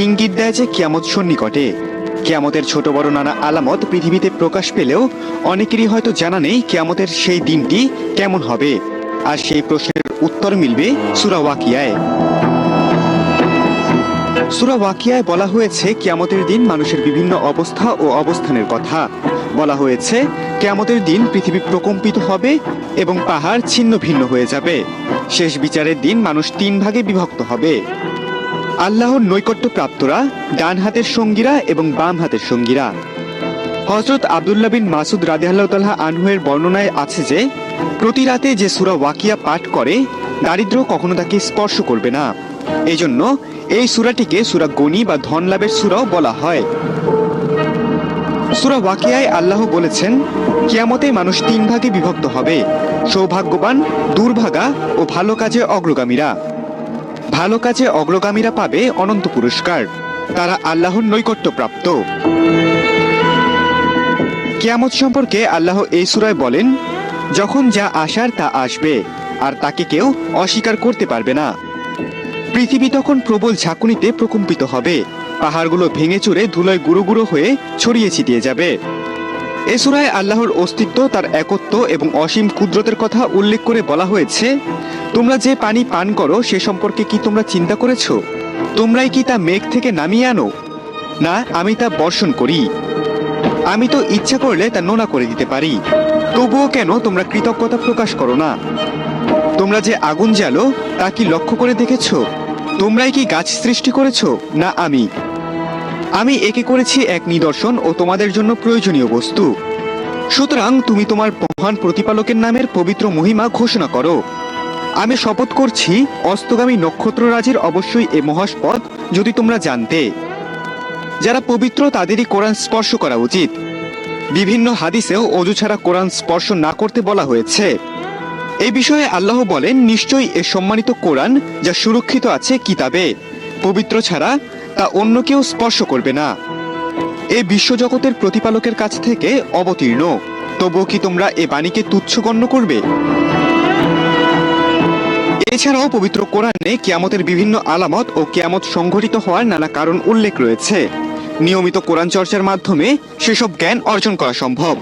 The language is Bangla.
ইঙ্গিত দেয় যে কিয়ামত সন্নিকটে। কিয়ামতের ছোট বড় নানা আলামত পৃথিবীতে প্রকাশ পেলেও অনেকেরই হয়তো জানা নেই কিয়ামতের সেই দিনটি কেমন হবে। আর সেই প্রশ্নের উত্তর মিলবে সূরা ওয়াকিয়ায়। সূরা ওয়াকিয়ায় বলা হয়েছে কিয়ামতের দিন মানুষের বিভিন্ন অবস্থা ও অবস্থানের কথা। বলা হয়েছে কিয়ামতের দিন পৃথিবী প্রকম্পিত হবে এবং পাহাড় ছিন্ন ভিন্ন হয়ে যাবে। শেষ বিচারের দিন মানুষ 3 ভাগে বিভক্ত হবে। আল্লাহর নৈকট্য প্রাপ্তরা, ডান হাতের সঙ্গীরা এবং বাম হাতের সঙ্গীরা। হযরত আব্দুল্লাহ বিন মাসুদ রাদিয়াল্লাহু তাআলা আনহু-এর বর্ণনায় আছে যে প্রতি রাতে যে সূরা ওয়াকিয়া পাঠ করে দারিদ্র কখনো তাকে স্পর্শ করবে না। এজন্য এই সূরাটিকে সূরা গনি বা ধন লাভের সূরাও বলা হয়। সূরা ওয়াকিয়ায় আল্লাহ বলেছেন কিয়ামতে মানুষ 3 ভাগে বিভক্ত হবে: সৌভাগ্যবান, দুর্ভাগা ও ভালো কাজে অগ্রগামীরা। ভালো কাজে অগ্রগামীরা পাবে অনন্ত পুরস্কার, তারা আল্লাহর নৈকট্য প্রাপ্ত। কিয়ামত সম্পর্কে আল্লাহ এই সূরায় বলেন, যখন যা আসার তা আসবে, আর তাকে কেউ অস্বীকার করতে পারবে না। পৃথিবী তখন প্রবল ঝাঁকুনিতে প্রকম্পিত হবে, পাহাড়গুলো ভেঙে চুরে ধুলোয় গুঁড়ো গুঁড়ো হয়ে ছড়িয়ে ছিটিয়ে যাবে। এ সূরায় আল্লাহর অস্তিত্ব, তার একত্ব এবং অসীম কুদরতের কথা উল্লেখ করে বলা হয়েছে, তোমরা যে পানি পান করো সে সম্পর্কে কি তোমরা চিন্তা করেছো? তোমরাই কি তা মেঘ থেকে নামিয়ে আনো? না, আমি তা বর্ষণ করি। আমি তো ইচ্ছা করলে তা নোনা করে দিতে পারি। তবুও কেন তোমরা কৃতজ্ঞতা প্রকাশ করো না? তোমরা যে আগুন জ্বালো তা কি লক্ষ্য করে দেখেছো? তোমরাই কি গাছ সৃষ্টি করেছো? না আমি একে করেছি এক নিদর্শন ও তোমাদের জন্য প্রয়োজনীয় বস্তু। সুতরাং তুমি তোমার মহান প্রতিপালকের নামের পবিত্র মহিমা ঘোষণা করো। আমি শপথ করছি অস্তগামী নক্ষত্ররাজির অবশ্যই এ মহাস্পদ যদি তোমরা জানতে। যারা পবিত্র তাদেরই কোরআন স্পর্শ করা উচিত। বিভিন্ন হাদিসেও অজু ছাড়া কোরআন স্পর্শ না করতে বলা হয়েছে। এই বিষয়ে আল্লাহ বলেন, নিশ্চয়ই এ সম্মানিত কোরআন যা সুরক্ষিত আছে কিতাবে, পবিত্র ছাড়া তা অন্য কেউ স্পর্শ করবে না। এ বিশ্বজগতের প্রতিপালকের কাছ থেকে অবতীর্ণ, তবুও কি তোমরা এ বাণীকে তুচ্ছ গণ্য করবে? এছাড়াও পবিত্র কোরআনে কিয়ামতের বিভিন্ন আলামত ও কিয়ামত সংঘটিত হওয়ার নানা কারণ উল্লেখ রয়েছে। নিয়মিত কোরআন চর্চার মাধ্যমে সেসব জ্ঞান অর্জন করা সম্ভব।